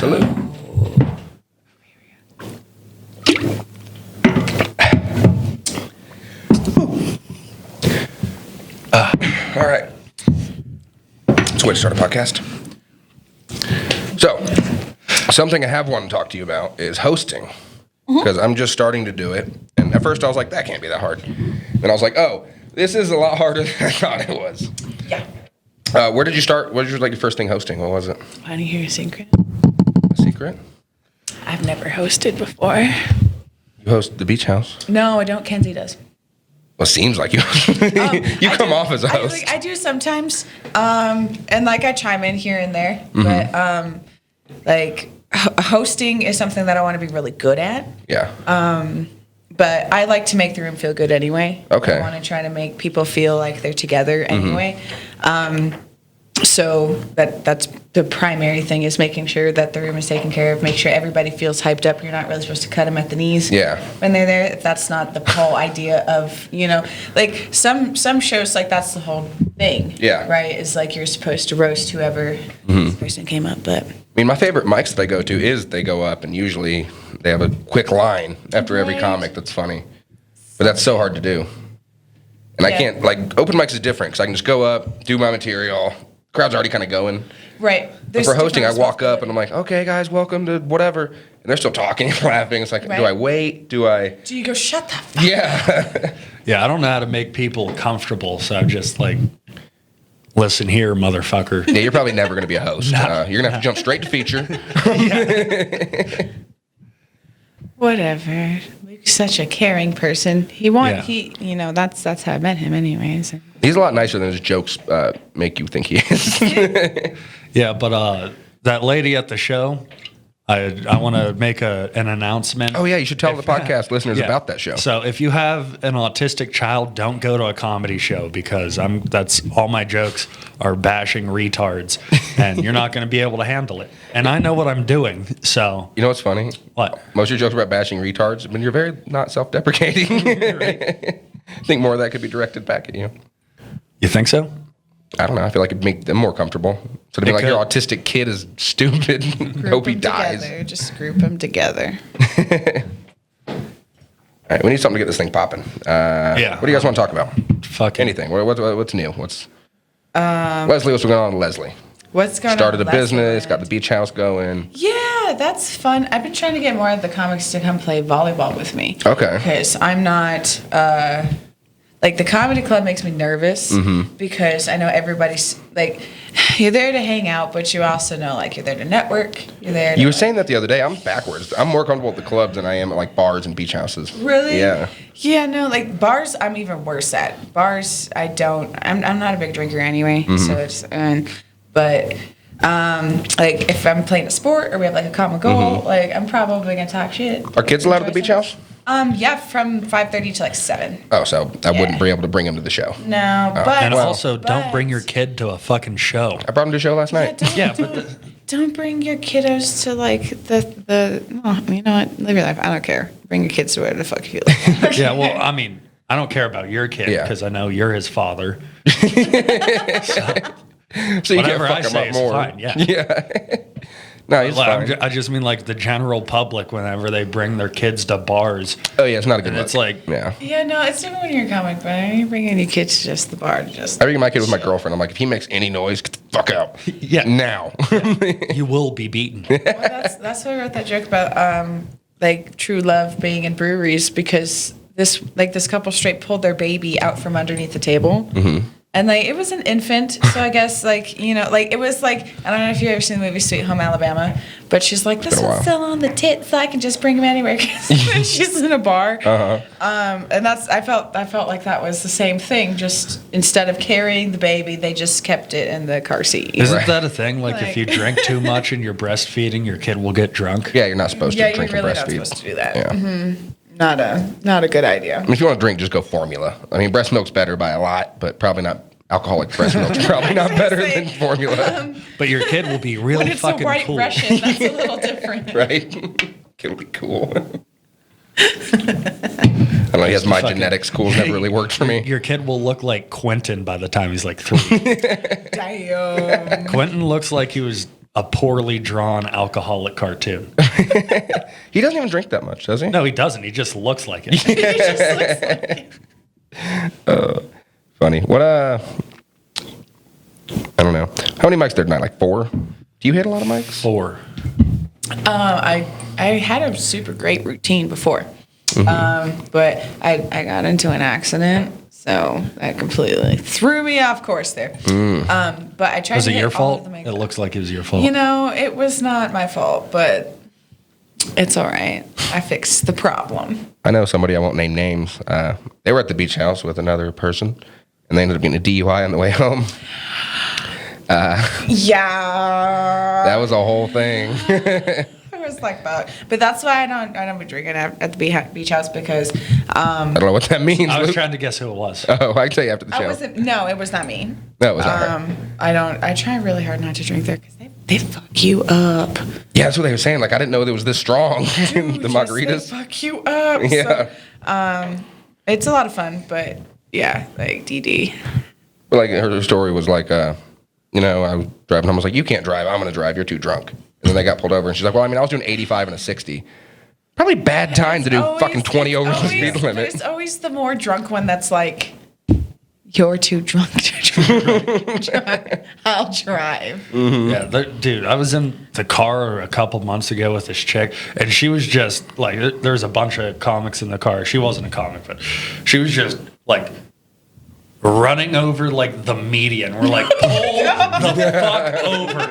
Salute. All right. It's a way to start a podcast. So, something I have wanted to talk to you about is hosting. Because I'm just starting to do it. And at first I was like, that can't be that hard. And I was like, oh, this is a lot harder than I thought it was. Yeah. Where did you start? What was your first thing hosting? What was it? Want to hear a secret? A secret? I've never hosted before. You host the beach house? No, I don't. Kenzie does. Well, it seems like you. You come off as a host. I do sometimes. And like I chime in here and there. But hosting is something that I want to be really good at. Yeah. But I like to make the room feel good anyway. Okay. I want to try to make people feel like they're together anyway. So that's the primary thing, is making sure that the room is taken care of. Make sure everybody feels hyped up. You're not really supposed to cut them at the knees. Yeah. When they're there, that's not the whole idea of, like some shows, like that's the whole thing. Yeah. Right? Is like you're supposed to roast whoever this person came up, but. I mean, my favorite mics that I go to is they go up and usually they have a quick line after every Right. comic that's funny. But that's so hard to do. And I Yeah. can't, like, open mics is different because I can just go up, do my material. Crowd's already kind of going. Right. But for hosting, I walk up and I'm like, okay, guys, welcome to whatever. And they're still talking and laughing. It's like, Right. do I wait? Do I? Do you go, shut the fuck Yeah. Yeah, I don't know how to make people comfortable, so I'm just like, listen here, motherfucker. Yeah, you're probably never going to be a host. You're going to have to jump straight to feature. Whatever. Luke's such a caring person. That's how I met him anyways. He's a lot nicer than his jokes make you think he is. Yeah, but that lady at the show, I want to make an announcement. Oh, yeah, you should tell the podcast listeners Yeah. about that show. So if you have an autistic child, don't go to a comedy show, because that's all my jokes are bashing retards, and you're not going to be able to handle it. And I know what I'm doing, so. You know what's funny? What? Most of your jokes are about bashing retards, but you're very not self-deprecating. I think more of that could be directed back at you. You think so? I don't know. I feel like it'd make them more comfortable. So to be like, your autistic kid is stupid. Hope he dies. Together. Just group them together. All right, we need something to get this thing popping. Yeah. What do you guys want to talk about? Fucking Anything. What's new? Leslie, what's going on with Leslie? What's going Started on? a business, got the beach house going. Yeah, that's fun. I've been trying to get more of the comics to come play volleyball with me. Okay. Because I'm not. Like, the comedy club makes me nervous because I know everybody's like, you're there to hang out, but you also know, like, you're there to network. You're there. You were saying that the other day. I'm backwards. I'm more comfortable at the clubs than I am at like bars and beach houses. Really? Yeah. Yeah, no, like bars, I'm even worse at. Bars, I'm not a big drinker anyway, so it's, but, like, if I'm playing a sport or we have like a common goal, like, I'm probably gonna talk shit. Are kids allowed at the beach house? Yeah, from 5:30 to like 7. Oh, so I wouldn't be able to bring him to the show. No, but And also, don't but- bring your kid to a fucking show. I brought him to the show last night. Yeah, but Don't bring your kiddos to like you know what? Live your life. I don't care. Bring your kids to where the fuck you live. yeah, well, I mean, I don't care about your kid Yeah. because I know you're his father. So you Whatever I can't fuck say him is up more. fine, yeah. Yeah. No, he's fine. I just mean like the general public whenever they bring their kids to bars. Oh yeah, it's not a good And look. it's like- yeah. Yeah, no, it's different when you're a comic, but you're bringing your kids to just the bar to just. I bring my kid with my girlfriend. I'm like, if he makes any noise, get the fuck out. Yeah. Now. You will be beaten. Well, that's why I wrote that joke about like true love being in breweries, because this couple straight pulled their baby out from underneath the table. And like it was an infant, so I guess like it was like, I don't know if you've ever seen the movie Sweet Home Alabama, but she's like, this been a one's while. still on the tit, so I can just bring him anywhere. 'Cause she's in a bar, and I felt like that was the same thing. Just instead of carrying the baby, they just kept it in the car seat. Isn't Right. that a thing? Like, Like- if you drink too much and you're breastfeeding, your kid will get drunk. Yeah, you're not supposed Yeah, to you're drink and really not breastfeed. supposed to do that. Yeah. Not a good idea. I mean, if you want to drink, just go formula. I mean, breast milk's better by a lot, but probably not. Alcoholic breast milk's probably not better than formula, But your kid will be really When it's a fucking white cool. Russian, that's a little different. right? It'll be cool. I don't know. He has my Fucking- genetics. School's never really worked for me. Your kid will look like Quentin by the time he's like 3. Damn. Quentin looks like he was a poorly drawn alcoholic cartoon. He doesn't even drink that much, does he? No, he doesn't. He just looks like it. He just looks like it. Funny. What, I don't know. How many mics there tonight? Like 4? Do you hit a lot of mics? 4. I had a super great routine before, but I got into an accident, so that completely threw me off course there. But I tried Was to it hit your all of fault? the mics. It looks like it was your fault. You know, it was not my fault, but it's all right. I fixed the problem. I know somebody, I won't name names. They were at the beach house with another person, and they ended up getting a DUI on the way home. Yeah. That was a whole thing. It was like that. But that's why I don't be drinking at the beach house because I don't know what that means. I was Luke. trying to guess who it was. Oh, I can tell you after the show. it was not me. No, it was not her. I try really hard not to drink there because they fuck you up. Yeah, that's what they were saying. Like, I didn't know it was this strong. The Just, margaritas. they fuck you up. Yeah. So, it's a lot of fun, but yeah, like DD. But like her story was like, I was driving home. I was like, you can't drive. I'm going to drive. You're too drunk. And then they got pulled over, and she's like, well, I mean, I was doing 85 and a 60. Probably bad time to do fucking 20 over the speed limit. There's always the more drunk one that's like, you're too drunk to drive. I'll drive. Yeah, dude, I was in the car a couple months ago with this chick, and she was just like, there's a bunch of comics in the car. She wasn't a comic, but she was just like running over like the median. We're like, pull the fuck over.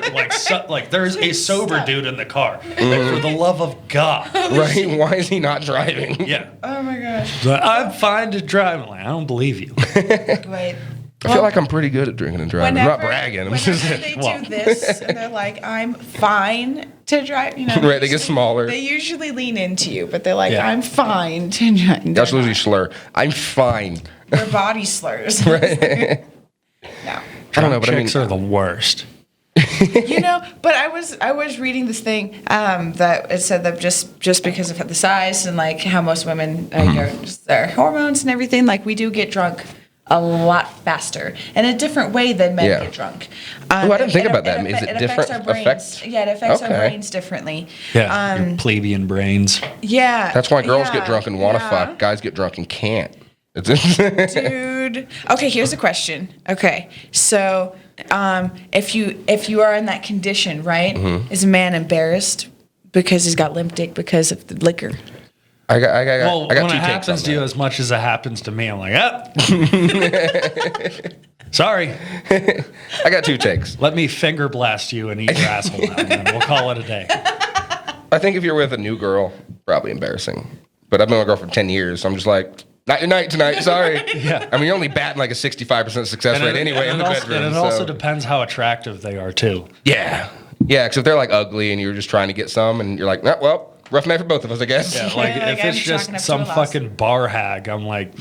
Like there's a sober dude in the car. Like, for the love of God. Right? Why is he not driving? Yeah. Oh my gosh. But I'm fine to drive. I'm like, I don't believe you. Wait. I feel like I'm pretty good at drinking and driving. I'm not bragging. I'm just they Well. do this, and they're like, I'm fine to drive. You know, Right, they get smaller. They usually lean into you, but they're like, Yeah. I'm fine to drive. That's usually slur. I'm fine. Their body slurs. Right? No. I don't know, but I mean, Chicks are the worst. You know, but I was reading this thing that it said that just because of the size and like how most women just their hormones and everything, like we do get drunk a lot faster in a different way than men Yeah. get drunk. I didn't think about that. Is it affects different our brains. effects? Yeah, it affects our Okay. brains differently. Yeah, your plebeian brains. Yeah. that's why girls yeah, get drunk and want to yeah. fuck. Guys get drunk and can't. Dude. Okay, here's a question. Okay, so if you are in that condition, right? Mm-hmm. Is a man embarrassed because he's got limp dick because of the liquor? I got Well, two when it takes on happens to you that. as much as it happens to me, I'm like, sorry. I got 2 takes. Let me finger blast you and eat your asshole out, and then we'll call it a day. I think if you're with a new girl, probably embarrassing. But I've been with a girl for 10 years, so I'm just like, not your night tonight, sorry. Yeah. I mean, you're only batting like a 65% success rate anyway in the bedroom. And it so. also depends how attractive they are, too. Yeah. Yeah, because if they're like ugly and you're just trying to get some and you're like, nah, well, rough night for both of us, I guess. Yeah, Yeah, like like, if I'm it's chalking up just to a some loss. fucking bar hag, I'm like,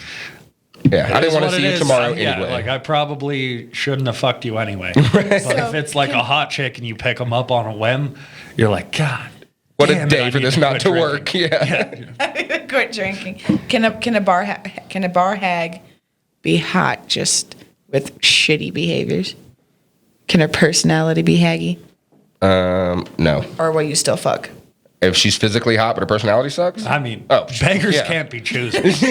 I didn't is want what to it see you is. tomorrow Yeah, anyway. like I probably shouldn't have fucked you anyway. But if it's like a hot chick and you pick them up on a whim, you're like, God. What damn a it, day I for need this to not quit to drinking. work. Yeah. Quit drinking. Can a bar hag be hot just with shitty behaviors? Can her personality be haggy, No. or will you still fuck? If she's physically hot but her personality sucks, I mean, Oh, beggars yeah. can't be choosers.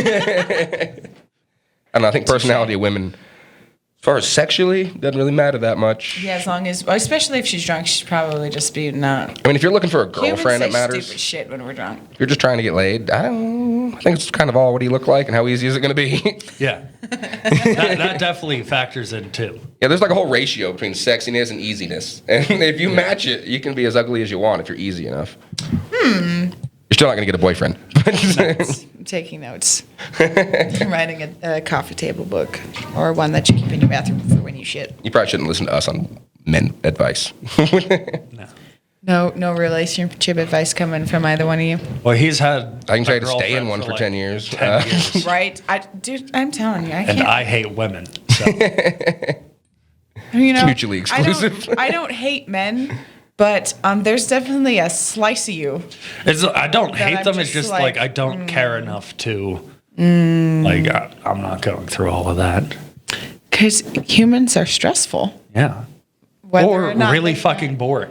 and I think personality of women, as far as sexually, doesn't really matter that much. Yeah, as long as, well, especially if she's drunk, she's probably just be not. I mean, if you're looking for a Humans girlfriend, say that matters. stupid shit when we're drunk. If you're just trying to get laid, I think it's kind of all what do you look like and how easy is it going to be. Yeah. That definitely factors in, too. Yeah, there's like a whole ratio between sexiness and easiness. And if you match it, you can be as ugly as you want if you're easy enough. You're still not going to get a boyfriend. I'm taking notes. I'm writing a coffee table book, or one that you keep in your bathroom for when you shit. You probably shouldn't listen to us on men advice. No. No relationship advice coming from either one of you. Well, he's had. I can try a to stay in girlfriend one for like 10 years. 10 years. Right? Dude, I'm telling you, I And can't. I hate women. So. You know, mutually exclusive. I don't hate men, but there's definitely a slice of you. I don't That hate I'm them. It's just just like, like, I don't care enough to. Like, I'm not going through all of that. Because humans are stressful. Yeah. Whether Or or not really they- fucking boring.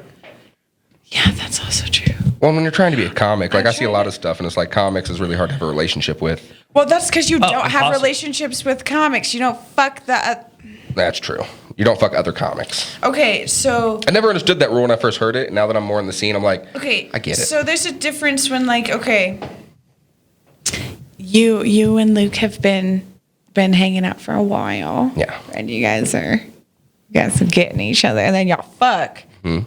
That's also true. Well, when you're trying to be a comic, like I see a tried lot it. of stuff, and it's like comics is really hard to have a relationship with. Well, that's because you don't have impossible. relationships with comics. You don't fuck that. That's true. You don't fuck other comics. Okay, so I never understood that rule when I first heard it. And now that I'm more in the scene, I'm like, okay, I get it. So there's a difference when like okay, you and Luke have been hanging out for a while. Yeah. And you guys are getting each other, and then y'all fuck, Hmm.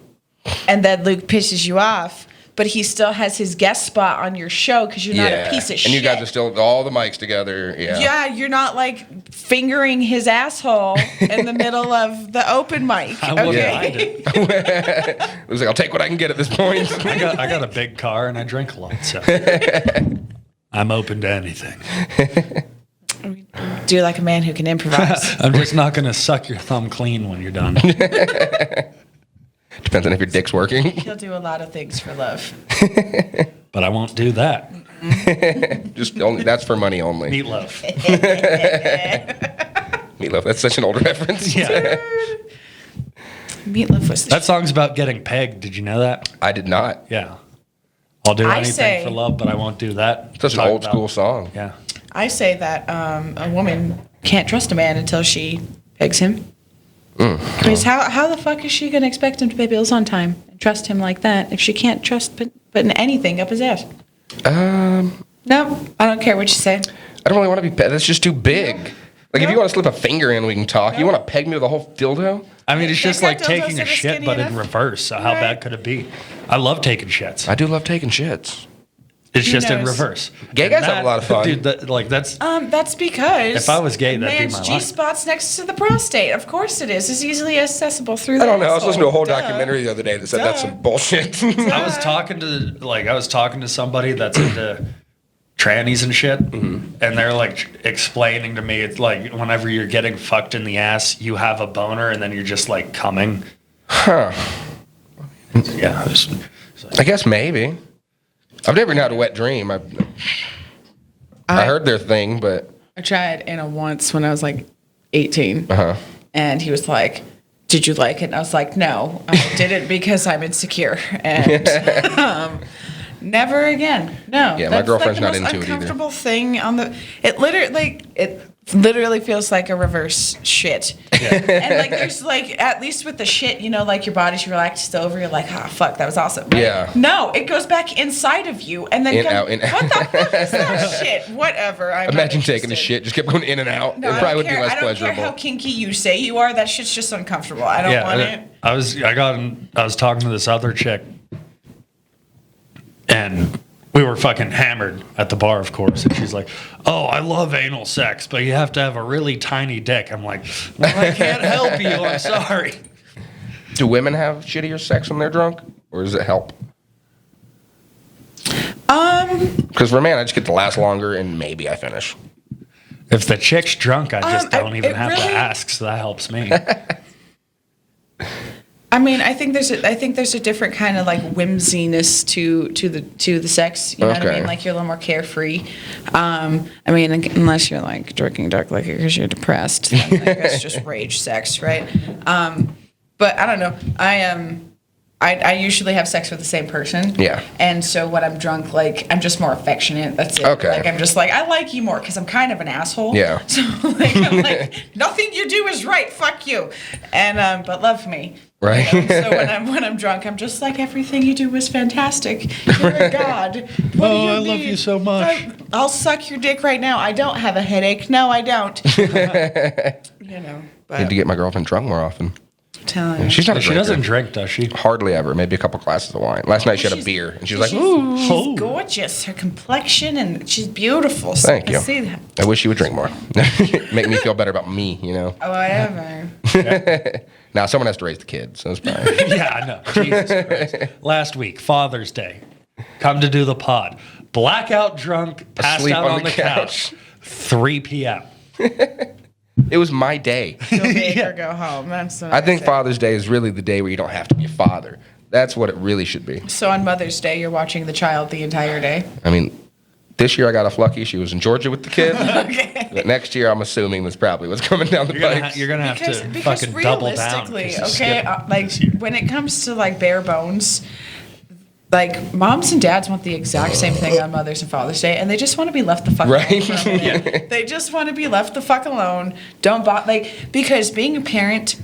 and then Luke pisses you off. But he still has his guest spot on your show because you're not a piece of shit. And you guys are still all the mics together. Yeah. Yeah, you're not like fingering his asshole in the middle of the open mic. I wouldn't Okay. mind it. It was like, I'll take what I can get at this point. I got a big car and I drink a lot, so I'm open to anything. Do like a man who can improvise. I'm just not gonna suck your thumb clean when you're done. Depends on if your dick's working. He'll do a lot of things for love. But I won't do that. Just only that's for money only. Meatloaf. Meatloaf. That's such an old reference. Yeah. Meatloaf was the That song's about getting pegged. Did you know that? I did not. Yeah. I'll do I anything say- for love, but I won't do that. Such an Talk old about- school song. Yeah. I say that a woman can't trust a man until she pegs him. Because how the fuck is she going to expect him to pay bills on time and trust him like that if she can't trust putting anything up his ass? No, I don't care what you say. I don't really want to be pegged. That's just too big. Like, if No. you want to slip a finger in, we can talk. You want to peg me with a whole dildo? I mean, it's They've just got like dildos taking that a are shit, skinny but in enough. reverse. So how Right. bad could it be? I love taking shits. I do love taking shits. It's Who just in knows? reverse. Gay And guys have a lot of fun. Dude, that's That's because If I was gay, that'd be man's my G life. spot's next to the prostate. Of course it is. It's easily accessible through the I don't know. I was listening to a whole asshole. documentary the other day that said that's Duh. some bullshit. I was talking to somebody that's into trannies and shit, and they're like explaining to me it's like whenever you're getting fucked in the ass, you have a boner, and then you're just like coming. Huh. Yeah, I guess maybe. I've never had a wet dream. I heard their thing, but I tried anal once when I was like 18. uh-huh. And he was like, "Did you like it?" And I was like, "No, I did it because I'm insecure." And never again. No. Yeah, my girlfriend's not the most into it either. uncomfortable thing on the. It literally feels like a reverse shit. And like there's like at least with the shit, you know, like your body's relaxed over. You're like, "Ah, fuck, that was awesome." Right? Yeah. No, it goes back inside of you and then In, goes, out, in, out. what the fuck is that shit? Whatever. I'm not Imagine taking a interested. shit, just kept going in and out. No, it I probably don't would be care. less I don't care pleasurable. how kinky you say you are. That shit's just uncomfortable. I don't want it. I was talking to this other chick, and we were fucking hammered at the bar, of course. And she's like, "Oh, I love anal sex, but you have to have a really tiny dick." I'm like, "Well, I can't help you. I'm sorry." Do women have shittier sex when they're drunk, or does it help? Because for a man, I just get to last longer, and maybe I finish. If the chick's drunk, I just don't even it have to really- ask, so that helps me. I mean, I think there's a different kind of like whimsiness to the sex. You know what I Okay. mean? Like you're a little more carefree. I mean, unless you're like drinking dark liquor because you're depressed, then like, that's just rage sex, right? But I don't know. I usually have sex with the same person. Yeah. And so when I'm drunk, like I'm just more affectionate. That's it. Okay. Like I'm just like I like you more because I'm kind of an asshole. Yeah. So like I'm like nothing you do is right. Fuck you. And but love me. Right. You know? So when I'm drunk, I'm just like everything you do was fantastic. You're a god. What do Oh, you I love need? you so much. I'll suck your dick right now. I don't have a headache. No, I don't. You know. I need to But get my girlfriend drunk more often. I'm telling you. She's not a She drinker. doesn't drink, does she? Hardly ever. Maybe a couple glasses of wine. Last night she had a She's- beer, and she was like, she's, "Ooh." she's Oh. gorgeous. Her complexion and she's beautiful. So Thank I you. see that. I wish you would drink more. Make me feel better about me, you know. Oh, whatever. Now someone has to raise the kids, so it's fine. Yeah, I know. Jesus Christ. Last week, Father's Day. Come to do the pod. Blackout drunk, passed Asleep out on on the the couch. 3 p.m. It was my day. Go big or go home. That's what I think say. Father's Day is really the day where you don't have to be a father. That's what it really should be. So on Mother's Day, you're watching the child the entire day. I mean, this year I got off lucky. She was in Georgia with the kid. Okay. But next year, I'm assuming that's probably what's coming down the pike. You're gonna have Because, to because fucking double down. realistically, 'cause you okay, skipped like this year. when it comes to like bare bones, like moms and dads want the exact same thing on Mother's and Father's Day, and they just want to be left the fuck alone. Right. For a minute. They just want to be left the fuck alone. Don't because being a parent,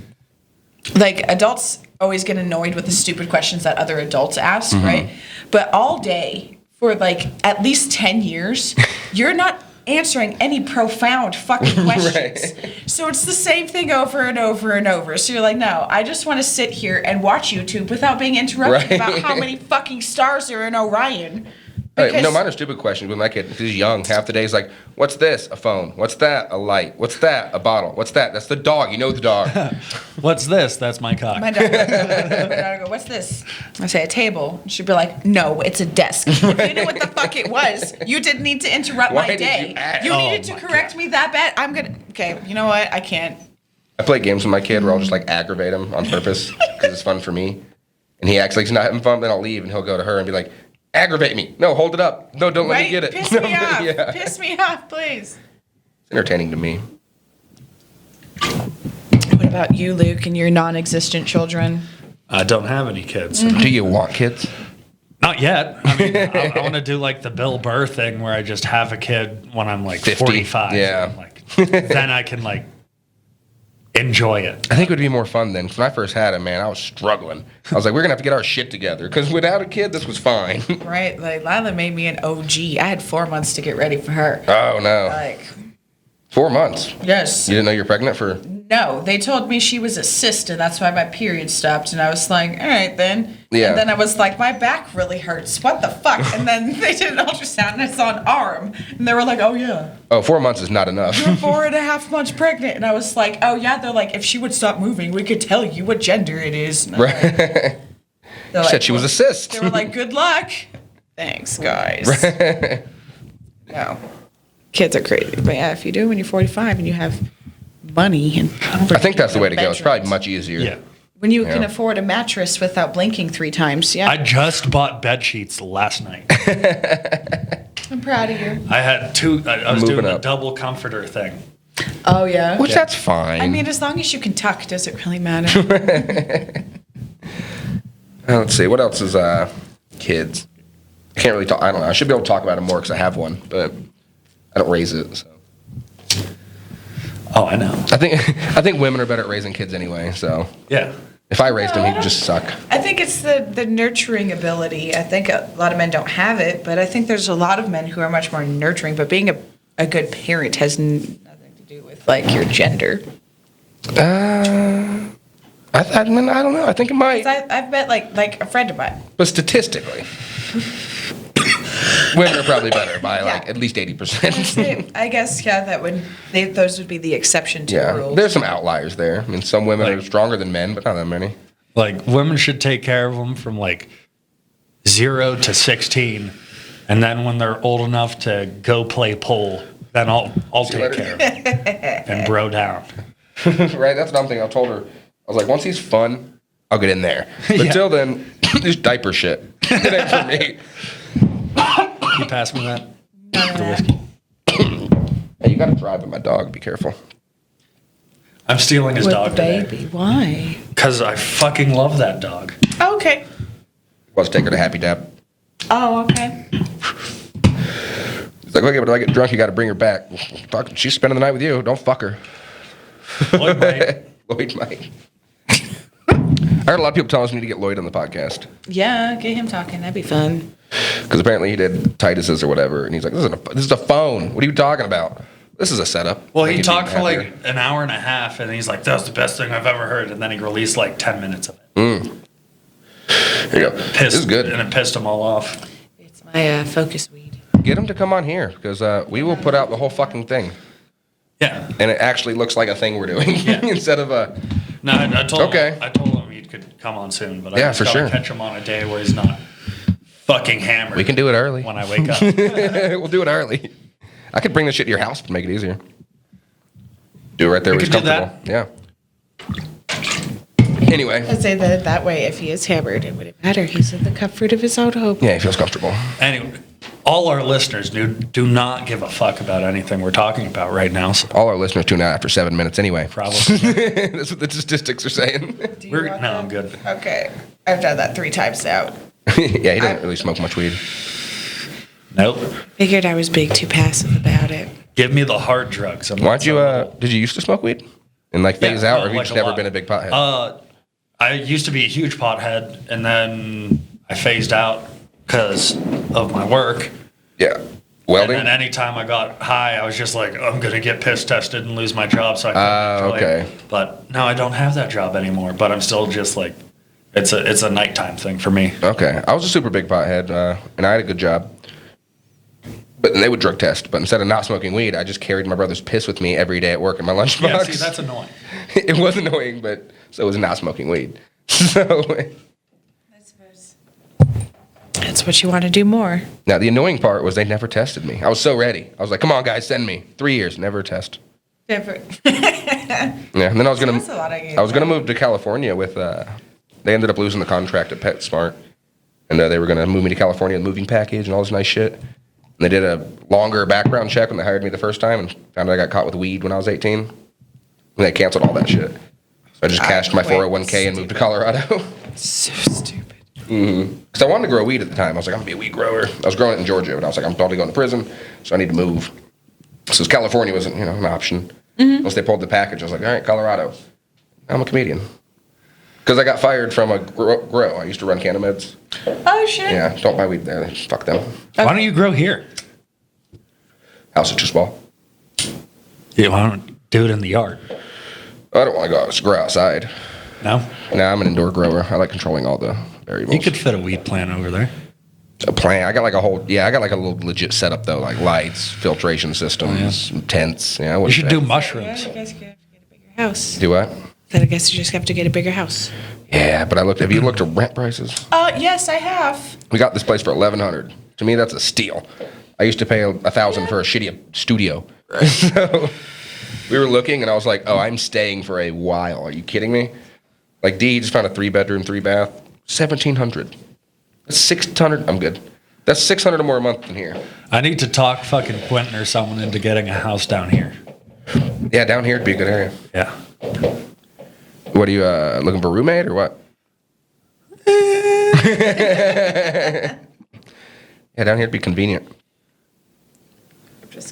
like adults always get annoyed with the stupid questions that other adults ask, right? But all day for like at least 10 years, you're not answering any profound fucking questions. Right. So it's the same thing over and over and over. So you're like, no, I just want to sit here and watch YouTube without being interrupted Right. about how many fucking stars are in Orion. Hey, Because- no, mine are stupid questions with my kid. He's young. Half the day he's like, what's this? A phone. What's that? A light. What's that? A bottle. What's that? That's the dog. You know the dog. What's this? That's my cock. My daughter will go, what's this? I say, a table. She'd be like, no, it's a desk. If you knew what the fuck it was, you didn't need to interrupt Why my did day. you ask? You needed Oh to my correct me that bad. Okay, you know what? I can't. I play games with my kid where I'll just like aggravate him on purpose because it's fun for me. And he acts like he's not having fun, then I'll leave and he'll go to her and be like, aggravate me. No, hold it up. No, don't let me get it. Piss me off. Yeah. Piss me off, please. It's entertaining to me. What about you, Luke, and your non-existent children? I don't have any kids. Do you want kids? Not yet. I mean, I want to do like the Bill Burr thing where I just have a kid when I'm like 50. 45. Yeah. And, like, then I can like enjoy it. I think it would be more fun then. 'Cause when I first had him, man, I was struggling. I was like, we're going to have to get our shit together. Because without a kid, this was fine. Right, like Lila made me an OG. I had 4 months to get ready for her. Oh, no. Like, 4 months. yes. You didn't know you were pregnant for... No, they told me she was a cyst, and that's why my period stopped. And I was like, all right, then. Yeah. And then I was like, my back really hurts. What the fuck? And then they did an ultrasound, and I saw an arm. And they were like, oh, yeah. Oh, 4 months is not enough. You're 4.5 months pregnant. And I was like, oh, yeah. They're like, if she would stop moving, we could tell you what gender it is. And I'm like- Right. they're She like, said she was a cyst. They were like, good luck. Thanks, guys. No. Kids are crazy. But yeah, if you do it when you're 45 and you have money and I think that's the way to go. It's probably much easier. Yeah. when you can Yeah. afford a mattress without blinking 3 times. Yeah. I just bought bed sheets last night. I'm proud of you. I had two. I was Moving doing the up. double comforter thing. Oh yeah. Which that's fine. I mean, as long as you can tuck, does it really matter? Let's see. What else is kids? I can't really talk. I don't know. I should be able to talk about it more because I have one, but I don't raise it. So. Oh, I know. I think women are better at raising kids anyway. So Yeah. if I raised him, he'd just suck. I think it's the nurturing ability. I think a lot of men don't have it, but I think there's a lot of men who are much more nurturing. But being a good parent has nothing to do with like your gender. I mean, I don't know. I think it might, 'Cause I've met like a friend of mine. but statistically, women are probably better by like Yeah. at least 80%. I guess yeah, those would be the exception to the Yeah, rule. there's some outliers there. I mean, some women are Like- stronger than men, but not that many. Like women should take care of them from like 0 to 16, and then when they're old enough to go play pole, then I'll See you take later. care of them and bro down. Right? That's what I'm thinking. I told her, I was like, once he's fun, I'll get in there. But Yeah. until then, just diaper shit. It ain't for me. Can you pass me that? The whiskey. Hey, you got to drive with my dog. Be careful. I'm stealing his With dog the baby. Why? because I fucking love that dog. Oh, okay. Let's take her to Happy Dap. Oh, okay. He's like, okay, but if I get drunk, you got to bring her back. Fuck, she's spending the night with you. Don't fuck her. Lloyd might. Lloyd might. I heard a lot of people telling us we need to get Lloyd on the podcast. Yeah, get him talking. That'd be fun. Because apparently he did Titus's or whatever. And he's like, this is a phone. What are you talking about? This is a setup. Well, Make he it talked for even like happier. an hour and a half, and he's like, "That was the best thing I've ever heard." And then he released like 10 minutes of it. Here you go. Pissed, This is good. and it pissed them all off. It's my focus weed. Get him to come on here because we will put out the whole fucking thing. Yeah. And it actually looks like a thing we're doing instead of a. No, I told Okay. him. I told him he could come on soon, but I Yeah, just for gotta sure. catch him on a day where he's not fucking hammered. We can do it early. when I wake up. We'll do it early. I could bring this shit to your house to make it easier. Do it right there We where he's could do comfortable. Yeah. Anyway. I'd say that way, if he is hammered, it wouldn't matter. He's in the comfort of his own home. Yeah, he feels comfortable. Anyway, all our listeners do not give a fuck about anything we're talking about right now. So All our listeners tune out after 7 minutes anyway. probably. That's what the statistics are saying. Do you We're, want no, that? I'm good. Okay. I've done that 3 times now. Yeah, he doesn't really smoke much weed. Nope. Figured I was being too passive about it. Give me the hard drugs. Why'd you, did you used to smoke weed? And like phase out, or have you just never been a big pothead? I used to be a huge pothead, and then I phased out because of my work. Yeah. And Welding? then anytime I got high, I was just like, I'm going to get piss tested and lose my job, so I couldn't enjoy okay. it. But no, I don't have that job anymore, but I'm still just like, it's a nighttime thing for me. Okay. I was a super big pothead, and I had a good job. But they would drug test. But instead of not smoking weed, I just carried my brother's piss with me every day at work in my lunchbox. Yeah, see, that's annoying. It was annoying, but so was not smoking weed. So I suppose that's what you want to do more. now the annoying part was they never tested me. I was so ready. I was like, "Come on, guys, send me." 3 years, never a test. Different. Yeah, and then I was gonna That's a lot of games, I was gonna right? move to California with. They ended up losing the contract at PetSmart, and they were gonna move me to California with a moving package and all this nice shit. And they did a longer background check when they hired me the first time, and found out I got caught with weed when I was 18. And they canceled all that shit. So I just cashed my 401k and moved to Colorado. So stupid. Because I wanted to grow weed at the time. I was like, I'm gonna be a weed grower. I was growing it in Georgia, but I was like, I'm probably going to prison, so I need to move. So California wasn't, an option. Once they pulled the package, I was like, all right, Colorado. I'm a comedian. Because I got fired from a grow. I used to run Canameds. Oh shit. Yeah, don't buy weed there. Fuck them. Why don't you grow here? House is too small. Yeah, why don't do it in the yard? I don't want to grow outside. No? Nah, I'm an indoor grower. I like controlling all the variables. You could fit a weed plant over there. A plant. I got like a little legit setup though, like lights, filtration systems, tents. Yeah, I You wouldn't should say. do mushrooms. You guys have to get a bigger house. Do what? Then I guess you just have to get a bigger house. Yeah, but have you looked at rent prices? Yes, I have. We got this place for $1,100. To me, that's a steal. I used to pay $1,000 for a shitty studio. So we were looking, and I was like, "Oh, I'm staying for a while." Are you kidding me? Like D just found a 3-bedroom, 3-bath, $1,700. That's $600. I'm good. That's $600 more a month than here. I need to talk fucking Quentin or someone into getting a house down here. Yeah, down here would be a good area. Yeah. What are you looking for, a roommate or what? Yeah, down here'd be convenient.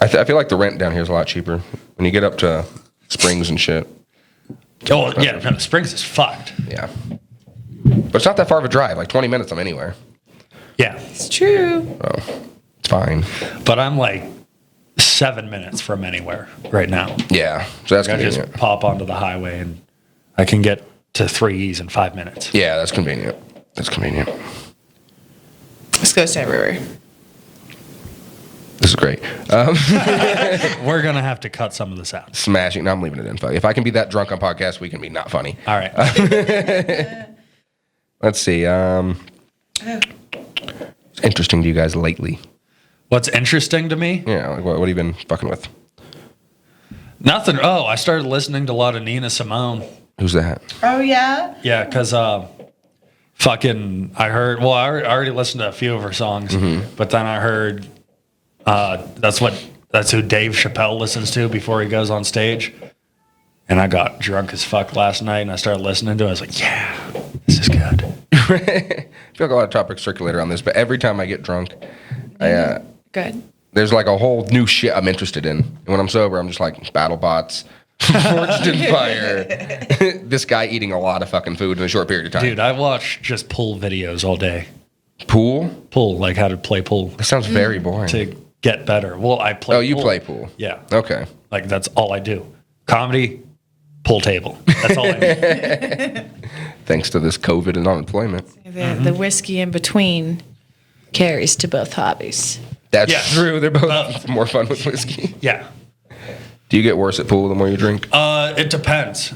I feel like the rent down here is a lot cheaper when you get up to Springs and shit. Oh, yeah. No, Springs is fucked. Yeah, but it's not that far of a drive. Like 20 minutes, I'm anywhere. Yeah. It's true. Oh, it's fine. But I'm like 7 minutes from anywhere right now. Yeah, so that's I just convenient. pop onto the highway and I can get to 3E's in 5 minutes. Yeah, that's convenient. That's convenient. Let's go Sand River. This is great. We're going to have to cut some of this out. Smashing. No, I'm leaving it in. If I can be that drunk on podcast, we can be not funny. All right. Let's see. It's interesting to you guys lately? What's interesting to me? Yeah, like what have you been fucking with? Nothing. Oh, I started listening to a lot of Nina Simone. Who's that? Oh yeah. Yeah, because fucking, I already listened to a few of her songs, but then I heard that's who Dave Chappelle listens to before he goes on stage. And I got drunk as fuck last night and I started listening to it. I was like, yeah, this is good. I feel like a lot of topics circulate around this, but every time I get drunk, Good. there's like a whole new shit I'm interested in. And when I'm sober, I'm just like battle bots, forged in fire. This guy eating a lot of fucking food in a short period of time. Dude, I watch just pool videos all day. Pool? Pool, like how to play pool That sounds very boring. to get better. Well, I play Oh, you pool. play pool? Yeah. Okay. Like that's all I do. Comedy, pool table. That's all I do. Thanks to this COVID and unemployment. The whiskey in between carries to both hobbies. That's Yes. true. They're both more fun with whiskey. Yeah. Do you get worse at pool the more you drink? It depends.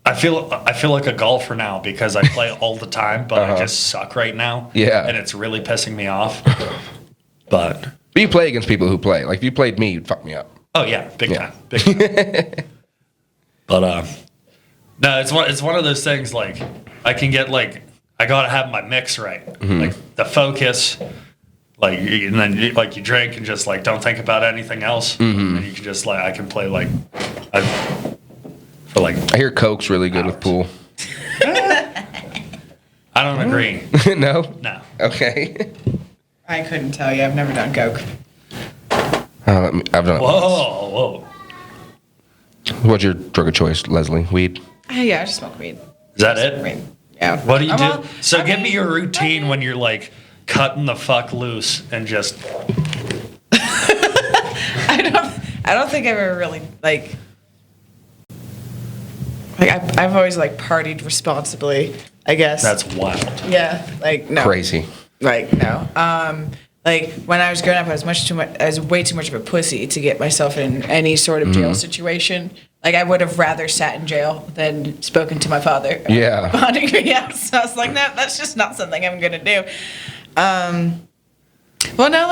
I feel like a golfer now because I play all the time, but I just suck right now. Yeah. And it's really pissing me off. But But you play against people who play. Like if you played me, you'd fuck me up. oh yeah, big Yeah. time. Big time. But no, it's one of those things like I can get like I gotta have my mix right. Like the focus, like and then you drink and just like don't think about anything else. And you can just like I can play like for like I hear Coke's really good with pool. I I don't agree. No? No. Okay. I couldn't tell you. I've never done coke. I've done it. Whoa. What's your drug of choice, Leslie? Weed? Yeah, I just smoke weed. Is that it? Weed. Yeah. What do you do? Well, So I give mean, me your routine when you're like cutting the fuck loose and just. I don't think I've ever really I've always partied responsibly, I guess. That's wild. yeah, no. Crazy. No. When I was growing up, I was way too much of a pussy to get myself in any sort of jail situation. I would have rather sat in jail than spoken to my father. Yeah. Bonding me out. So I was like, no, that's just not something I'm gonna do. Well, no,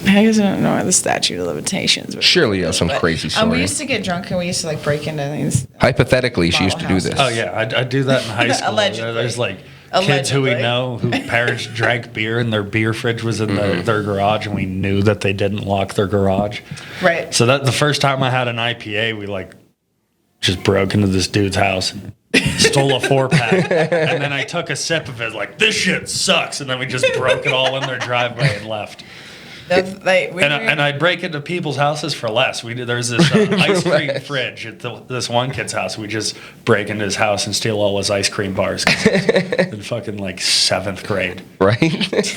I guess I don't know the statute of limitations. But Surely you have some crazy story. we used to get drunk and we used to break into things. Hypothetically, she used to do this. Oh yeah, I do that in high school. Allegedly. There's kids who we Allegedly. know who parents drank beer and their beer fridge was in their garage, and we knew that they didn't lock their garage. Right. So that the first time I had an IPA, we just broke into this dude's house and stole a 4-pack, and then I took a sip of it, this shit sucks, and then we just broke it all in their driveway and left. And I'd break into people's houses for less. There's this ice cream fridge at this one kid's house. We just break into his house and steal all his ice cream bars. In fucking 7th grade. Right?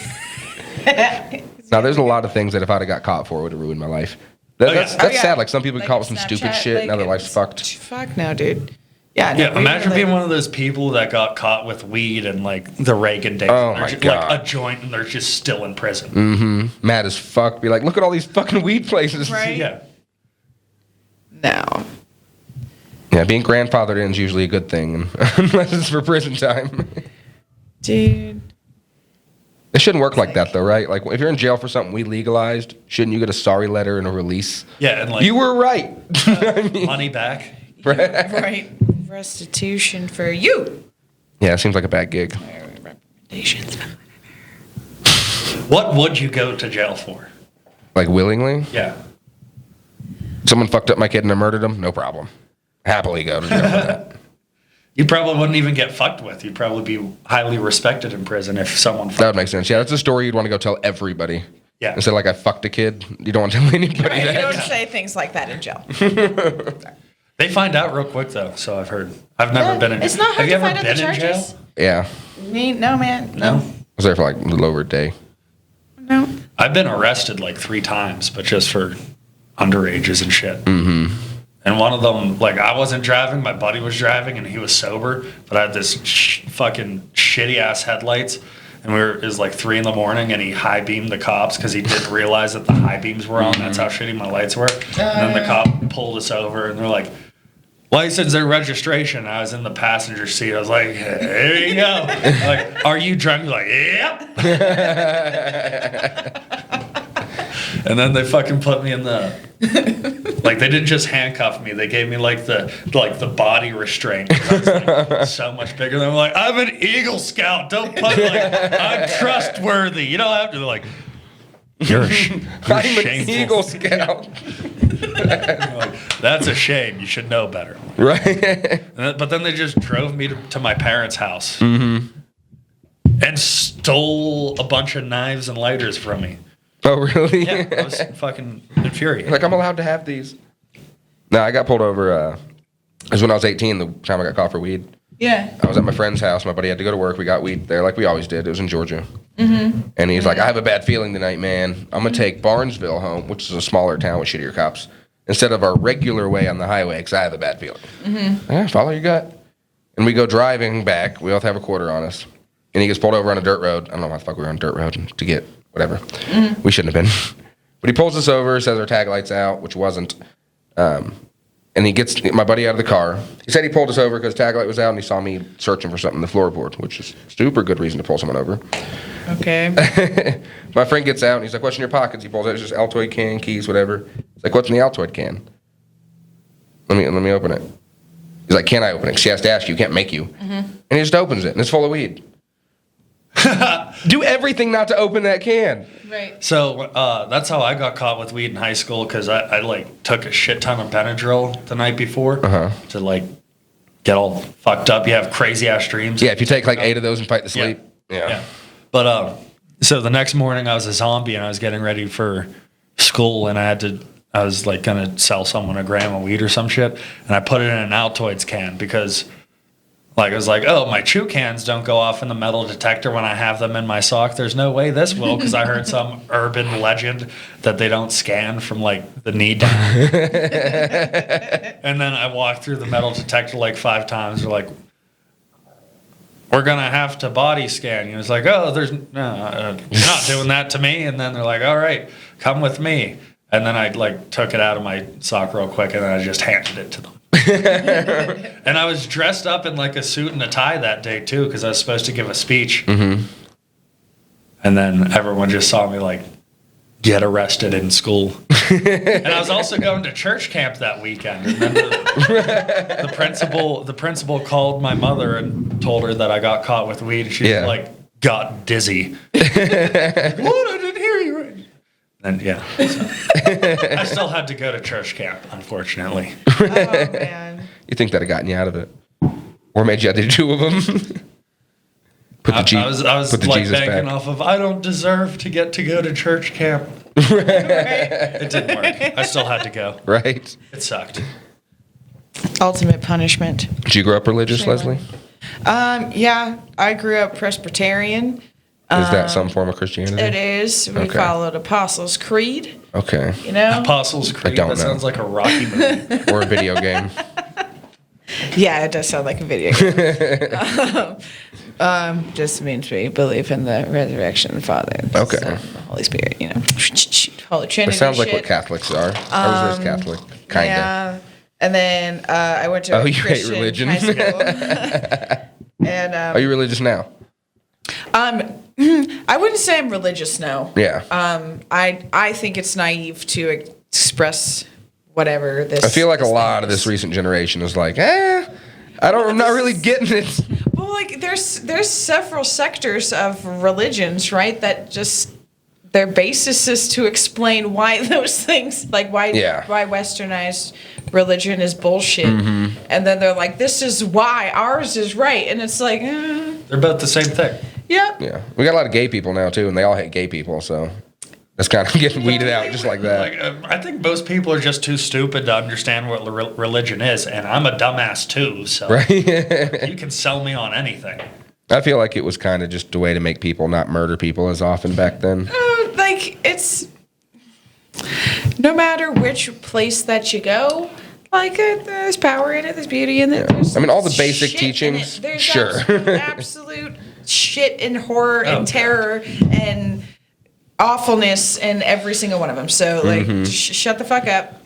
Now, there's a lot of things that if I'd have got caught for would have ruined my life. That's sad. Some people get caught with some stupid Snapchat, shit. Now their life's fucked. Fuck no, dude. Yeah. No, Yeah, imagine being one of those people that got caught with weed in the Reagan days. Oh, and they're my just, God. a joint, and they're just still in prison. Mad as fuck. Be like, look at all these fucking weed places. Right. Yeah. No. Yeah, being grandfathered in is usually a good thing, unless it's for prison time. Dude. It shouldn't work like that, though, right? If you're in jail for something we legalized, shouldn't you get a sorry letter and a release? Yeah, and You were right. I mean, money back. Right. Restitution for you. yeah, it seems like a bad gig. Recommendations. What would you go to jail for? Willingly? Yeah. Someone fucked up my kid and I murdered him? No problem. Happily go to jail for that. You probably wouldn't even get fucked with. You'd probably be highly respected in prison if someone That would make sense. Yeah, that's a story you'd want to go tell everybody. Yeah. Instead of I fucked a kid, you don't want to tell anybody You that. don't say things like that in jail. They find out real quick, though, so I've heard. I've never been in jail. It's not hard Have you to ever find out the been in jail? charges. Yeah. No, man. No. I was there for a little over a day. No. I've been arrested 3 times, but just for underages and shit. Mm-hmm. And one of them, I wasn't driving, my buddy was driving, and he was sober, but I had this fucking shitty ass headlights, and it was 3 a.m, and he high beamed the cops because he didn't realize that the high beams were on. That's how shitty my lights were. And then the cop pulled us over, and they're like, license and registration. I was in the passenger seat. I was like, here you go. Are you drunk? He's like, yep. And then they fucking put me in the, they didn't just handcuff me. They gave me the body restraint. I was so much bigger than them. I'm an Eagle Scout. Don't put I'm trustworthy. You don't have to. They're like, you're I'm shameful. an Eagle Scout. That's a shame. You should know better. Right? But then they just drove me to my parents' house and stole a bunch of knives and lighters from me. Oh, really? Yeah, I was fucking infuriated. I'm allowed to have these. No, I got pulled over. It was when I was 18, the time I got caught for weed. Yeah. I was at my friend's house. My buddy had to go to work. We got weed there like we always did. It was in Georgia. Mm-hmm. And he's like, I have a bad feeling tonight, man. I'm going to take Barnesville home, which is a smaller town with shittier cops, instead of our regular way on the highway because I have a bad feeling. Mm-hmm. Yeah, follow your gut. And we go driving back. We both have a quarter on us. And he gets pulled over on a dirt road. I don't know why the fuck we were on a dirt road to get whatever. Mm-hmm. We shouldn't have been. But he pulls us over, says our tag light's out, which wasn't. And he gets my buddy out of the car. He said he pulled us over because tag light was out and he saw me searching for something in the floorboard, which is super good reason to pull someone over. Okay. My friend gets out and he's like, what's in your pockets? He pulls out, it's just Altoid can, keys, whatever. He's like, what's in the Altoid can? Let me open it. He's like, can I open it? 'Cause she has to ask you, can't make you. Mm-hmm. And he just opens it and it's full of weed. Do everything not to open that can. Right. So that's how I got caught with weed in high school because I took a shit ton of Benadryl the night before to get all fucked up. You have crazy ass dreams. Yeah, if you take like 8 of those and fight the sleep. Yeah. Yeah. But so the next morning I was a zombie and I was getting ready for school and I was like gonna sell someone a gram of weed or some shit, and I put it in an Altoids can because like I was like, oh, my chew cans don't go off in the metal detector when I have them in my sock. There's no way this will, because I heard some urban legend that they don't scan from like the knee down. And then I walked through the metal detector like 5 times. They're like, we're gonna have to body scan you. It's like, oh, you're not doing that to me. And then they're like, all right, come with me. And then I like took it out of my sock real quick, and then I just handed it to them. And I was dressed up in like a suit and a tie that day too, because I was supposed to give a speech. Mm-hmm. And then everyone just saw me like get arrested in school. And I was also going to church camp that weekend. And then the principal called my mother and told her that I got caught with weed. She like got dizzy. Like, what? I didn't hear you right. And so I still had to go to church camp, unfortunately. Oh man. You think that had gotten you out of it, or made you have to do 2 of them? I was like Jesus banking back. off of I don't deserve to get to go to church camp. It didn't work. I still had to go. Right. It sucked. Ultimate punishment. Did you grow up religious, Leslie? Yeah, I grew up Presbyterian. Is that some form of Christianity? It is. We followed Apostles' Creed. Okay. You know? Apostles' Creed. don't That know. sounds like a Rocky movie. Or a video game. Yeah, it does sound like a video game. Just means we believe in the resurrection of the Father, Okay. Son, and the Holy Spirit, you know. Holy Trinity. It sounds like shit. what Catholics are. I was raised Catholic. Kinda. Yeah. And then I went to Oh, a you hate Christian religion. high school. And Are you religious now? I wouldn't say I'm religious, no. Yeah. I think it's naive to express whatever this. I feel like a this lot thing of this is. recent generation is like, I'm not really getting it. Well, like there's several sectors of religions, right? That just their basis is to explain why those things, like why westernized religion is bullshit, and then they're like, this is why ours is right, and it's like, They're both the same thing. yeah. Yeah. We got a lot of gay people now, too, and they all hate gay people, so that's kind of getting weeded out just like that. Like, I think most people are just too stupid to understand what religion is, and I'm a dumbass too. So Right? you can sell me on anything. I feel like it was kind of just a way to make people not murder people as often back then. Like it's no matter which place that you go, like there's power in it, there's beauty in it. There's I mean, all the basic shit in teachings, it. There's sure. absolute shit and horror and God. terror and awfulness in every single one of them. So like, shut the fuck up.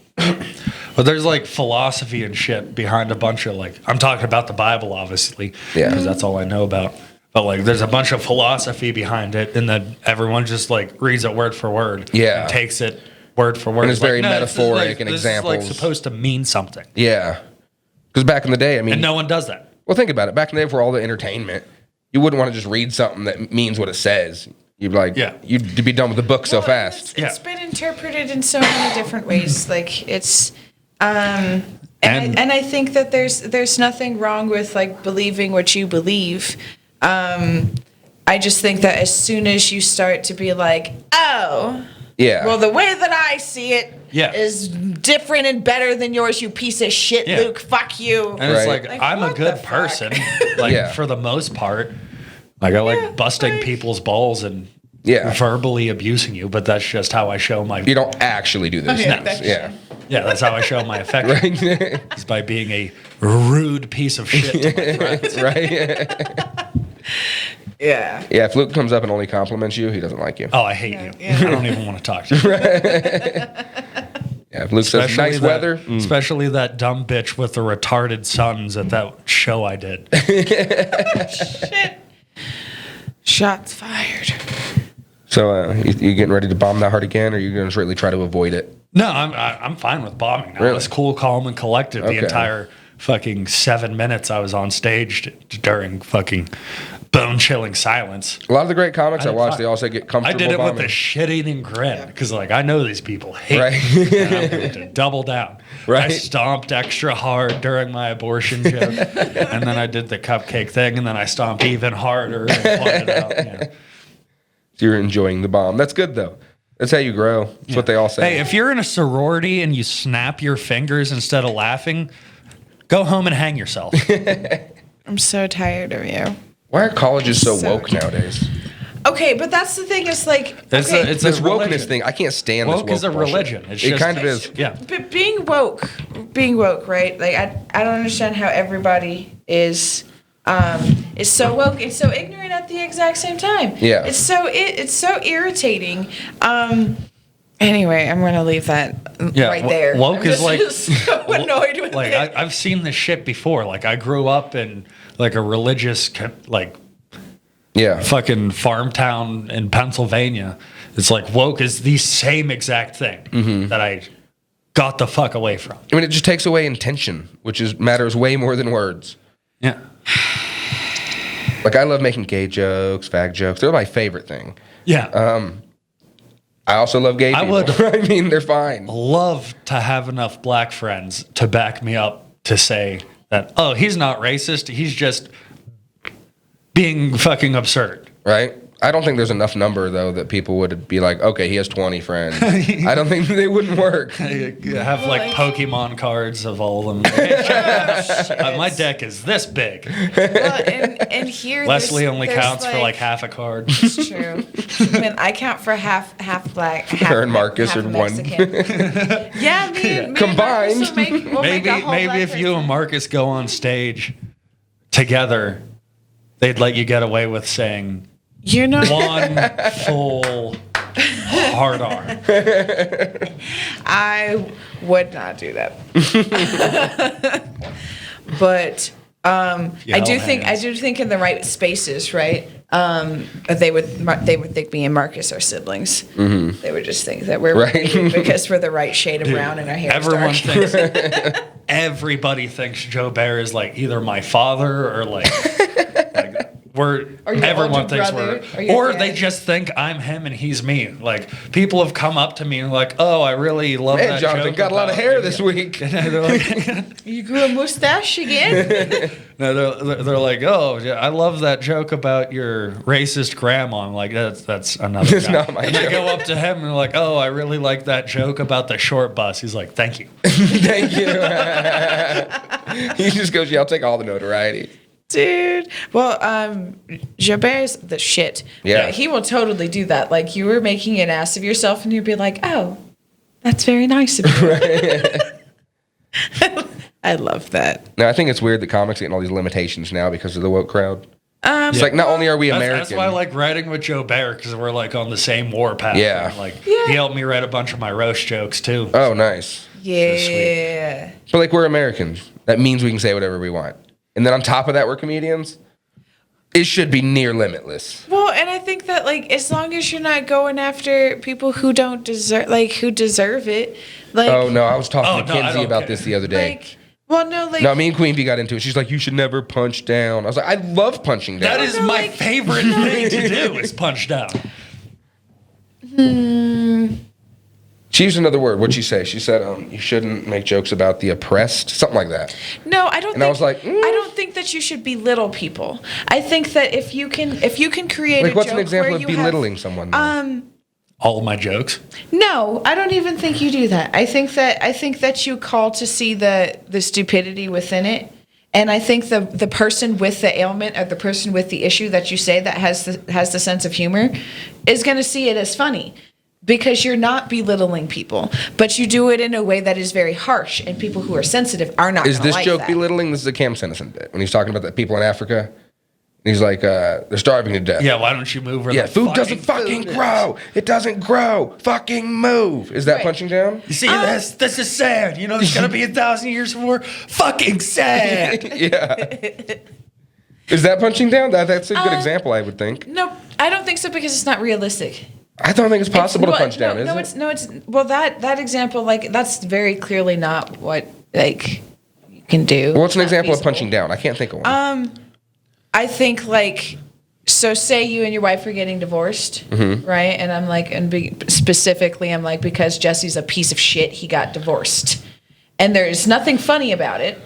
But there's like philosophy and shit behind a bunch of like, I'm talking about the Bible, obviously, Yeah. because that's all I know about. But like, there's a bunch of philosophy behind it, and then everyone just like reads it word for word. Yeah. And takes it word for word. And it's very this is metaphoric and this is like examples. supposed to mean something, Yeah. Because back in the day, I mean, and no one does that. well, think about it. Back in the day, for all the entertainment, you wouldn't want to just read something that means what it says. You'd be like, you'd be done with the book so Well, fast. It's been interpreted in so many different ways. Like it's, and I think that there's nothing wrong with like believing what you believe. I just think that as soon as you start to be like, oh, Yeah. well, the way that I see it Yeah. is different and better than yours, you piece of shit, Yeah. Luke. Fuck you. And it's Right. like, Like, I'm a what good the fuck? person, like Yeah. for the most part. Like I like busting like- people's balls and Yeah. verbally abusing you, but that's just how I show my You don't actually do those Yeah, things. Yeah. yeah, that's how I show my affection. Right? Is by being a rude piece of shit to my friends. Right? Yeah. Yeah, if Luke comes up and only compliments you, he doesn't like you. Oh, I hate you. Yeah. I don't even want to talk to you. Yeah, if Luke says nice weather, Especially that dumb bitch with the retarded sons at that show I did. Shit. Shots fired. So you getting ready to bomb that hard again, or are you going to really try to avoid it? No, I'm fine with bombing now. Really? I was cool, calm, and collected Okay. the entire fucking 7 minutes I was on stage during fucking bone-chilling silence. A lot of the great comics I watch, fuck. they all say get I comfortable did it with bombing. a shit-eating grin because, like, I know these people hate Right. me. And I'm going to double down. Right. I stomped extra hard during my abortion joke, and then I did the cupcake thing, and then I stomped even harder and pointed out. Yeah. You're enjoying the bomb. That's good, though. That's how you grow. That's what they all say. Hey, if you're in a sorority and you snap your fingers instead of laughing, go home and hang yourself. I'm so tired of you. Why are colleges so So woke nowadays? Okay, but that's the thing. It's like It's okay, it's This a wokeness religion. thing, I can't stand this Woke woke is a bullshit. religion. It's It just- kind of is. Yeah. but being woke, right? Like I don't understand how everybody is so woke and so ignorant at the exact same time. Yeah. it's so irritating. Anyway, I'm gonna leave that Yeah, right there. woke I'm is like just so annoyed with like it. I've seen this shit before. Like I grew up in like a religious like Yeah. fucking farm town in Pennsylvania. It's like woke is the same exact thing Mm-hmm. that I got the fuck away from. I mean, it just takes away intention, which matters way more than words. Yeah. Like, I love making gay jokes, fag jokes. They're my favorite thing. Yeah. I also love gay I people. would- I mean, they're fine. Love to have enough black friends to back me up to say that, oh, he's not racist. He's just being fucking absurd. Right? I don't think there's enough number, though, that people would be like, okay, he has 20 friends. I don't think they wouldn't work. You have like Pokemon cards of all of them. My deck is this big. Well, and here Leslie there's- only there's, counts for like half a card. It's true. I mean, I count for half black. Half, Her and Marcus half are one. Mexican. Yeah, me and Combined. Marcus will we'll make Maybe a whole maybe black if you person. and Marcus go on stage together, they'd let you get away with saying You know, one full hard R. I would not do that. But I do think in the right spaces, right? They would think me and Marcus are siblings. They would just think that we're Right. related because we're the right shade of brown and our hair is Everyone dark. thinks everybody thinks Joe Bear is like either my father or like we're Or your everyone older thinks brother, or we're your or dad. they just think I'm him and he's me. Like people have come up to me and like, oh, I really love Man, that Jonathan joke got a lot of about hair you." this week. And they're like, You grew a mustache again? no, they're like, oh, yeah, I love that joke about your racist grandma. I'm like, that's another That's guy. not my and they joke. go up to him and they're like, oh, I really like that joke about the short bus. He's like, thank you. Thank you. He just goes, yeah, I'll take all the notoriety. Dude. Well, Jabert's the shit. Yeah. He will totally do that. Like, you were making an ass of yourself, and you'd be like, oh, that's very nice of you. I love that. No, I think it's weird that comics are getting all these limitations now because of the woke crowd. It's like, not only are we American. That's why I like writing with Joe Bear because we're like on the same warpath. Yeah. And, like Yeah. he helped me write a bunch of my roast jokes too. Oh, nice. Yeah. But like, we're Americans. That means we can say whatever we want. And then on top of that, we're comedians. It should be near limitless. Well, and I think that, like, as long as you're not going after people who don't deserve, like, who deserve it, like, Oh no, I was talking Oh, to no, I Kenzie don't about care. this the other day. like, well, no, like, No, me and Queen Bee got into it. She's like, you should never punch down. I was like, I love punching down. That is no, my like- favorite thing to do is punch down. She used another word. What'd she say? She said, you shouldn't make jokes about the oppressed. Something like that. no, I don't. And I think, was like, I don't think that you should belittle people. I think that if you can create Like, a what's joke an example where of you belittling have, someone? All of my jokes. No, I don't even think you do that. I think that you call to see the stupidity within it. And I think the person with the ailment or the person with the issue that you say that has the sense of humor is going to see it as funny because you're not belittling people, but you do it in a way that is very harsh, and people who are sensitive are not. Is gonna this like joke that. belittling? This is a Cam Sennison bit when he's talking about the people in Africa. He's like, they're starving to death. Yeah, why don't you move? Where Yeah, the food doesn't fucking food is? grow. It doesn't grow. Fucking move. Is that Right. punching down? You see this? This is sad. You know, it's gonna be 1,000 years more. Fucking sad. Yeah. Is that punching down? That's a good example, I would think. No, I don't think so because it's not realistic. I don't think it's possible to Well, punch down, no, is it? it's well that example, like, that's very clearly not what, like, you can do. Well, what's an Not example of feasible. punching down? I can't think of one. I think, like, So say you and your wife are getting divorced, right? And I'm like, specifically, I'm like, because Jesse's a piece of shit, he got divorced, and there's nothing funny about it.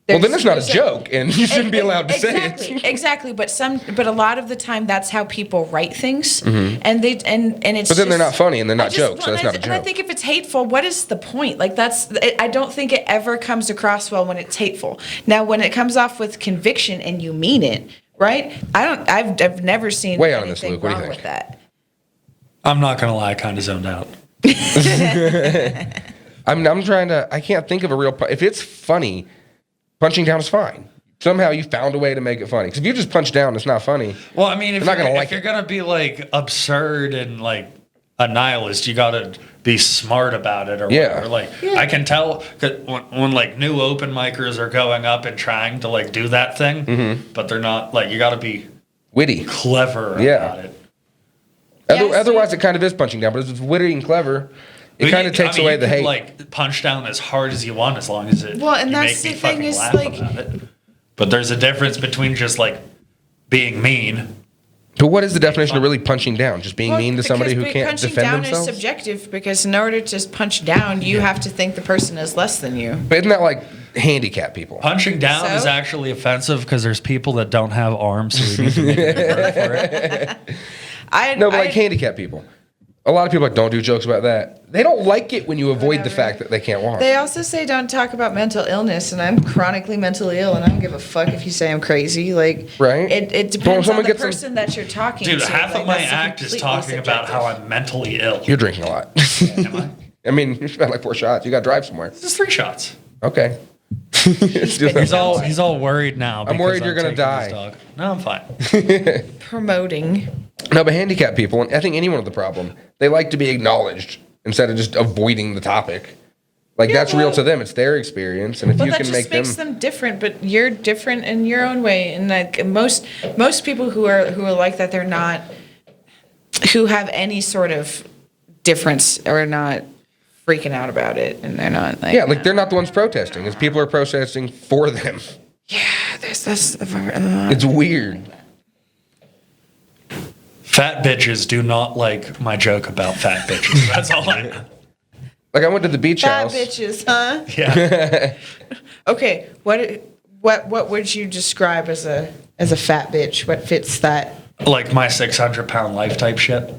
Well, then it's not a joke, and you shouldn't be allowed to say it. Exactly, but a lot of the time, that's how people write things, and it's. But then they're not funny, and they're not jokes, so that's not a And I joke. think if it's hateful, what is the point? Like I don't think it ever comes across well when it's hateful. Now, when it comes off with conviction and you mean it, right? I've never seen Way out on this, anything Luke. What do you wrong think? with that. I'm not gonna lie, I kind of zoned out. I'm trying to. I can't think of a real. If it's funny, punching down is fine. Somehow you found a way to make it funny. Because if you just punch down, it's not funny. Well, I mean, if They're not gonna like you're it. gonna be like absurd and like a nihilist, you gotta be smart about it or Yeah. whatever. Like I can tell 'cause when like new open micers are going up and trying to like do that thing, but they're not like you gotta be Witty. clever Yeah. about it. Yeah, Otherwise, it kind of is punching down. But if it's witty and clever, it But kind you- of takes I mean, away you the could, hate. Like punch down as hard as you want, as long as it. Well, and you that's make me the thing fucking is, laugh like- about it. But there's a difference between just like being mean. But what is the definition of really punching down? Just being Well, mean to somebody who because can't punching defend down themselves? is subjective because in order to punch down, you have to think the person is less than you. But isn't that like handicap people? Punching down So? is actually offensive because there's people that don't have arms, so we need to make it work for it. No, but like handicap people. A lot of people like, don't do jokes about that. They don't like it when you avoid the Whatever. fact that they can't walk. They also say don't talk about mental illness, and I'm chronically mentally ill, and I don't give a fuck if you say I'm crazy. Like, Right. It Well, depends someone on the gets some- person that you're talking Dude, to. half Like, of my that's act is completely talking about how subjective. I'm mentally ill. You're drinking a lot. Am I? I mean, you spent like 4 shots. You got to drive somewhere. This is 3 shots. Okay. It's just- He's all worried now. I'm worried because you're gonna taking his die. dog. No, I'm fine. promoting. No, but handicap people, and I think anyone with the problem, they like to be acknowledged instead of just avoiding the topic. Like that's real well- to them. It's their experience, and if Well, you that can just make makes them, them different, but you're different in your own way. And like most people who are like that, they're not who have any sort of difference or not freaking out about it, and they're not like yeah, like they're not the ones protesting. It's people are protesting for them. There's this. It's weird. Fat bitches do not like my joke about fat bitches. That's all I know. Like I went to the beach Fat house. bitches, huh? Yeah. Okay, what would you describe as a fat bitch? What fits that? Like my 600-pound life type shit.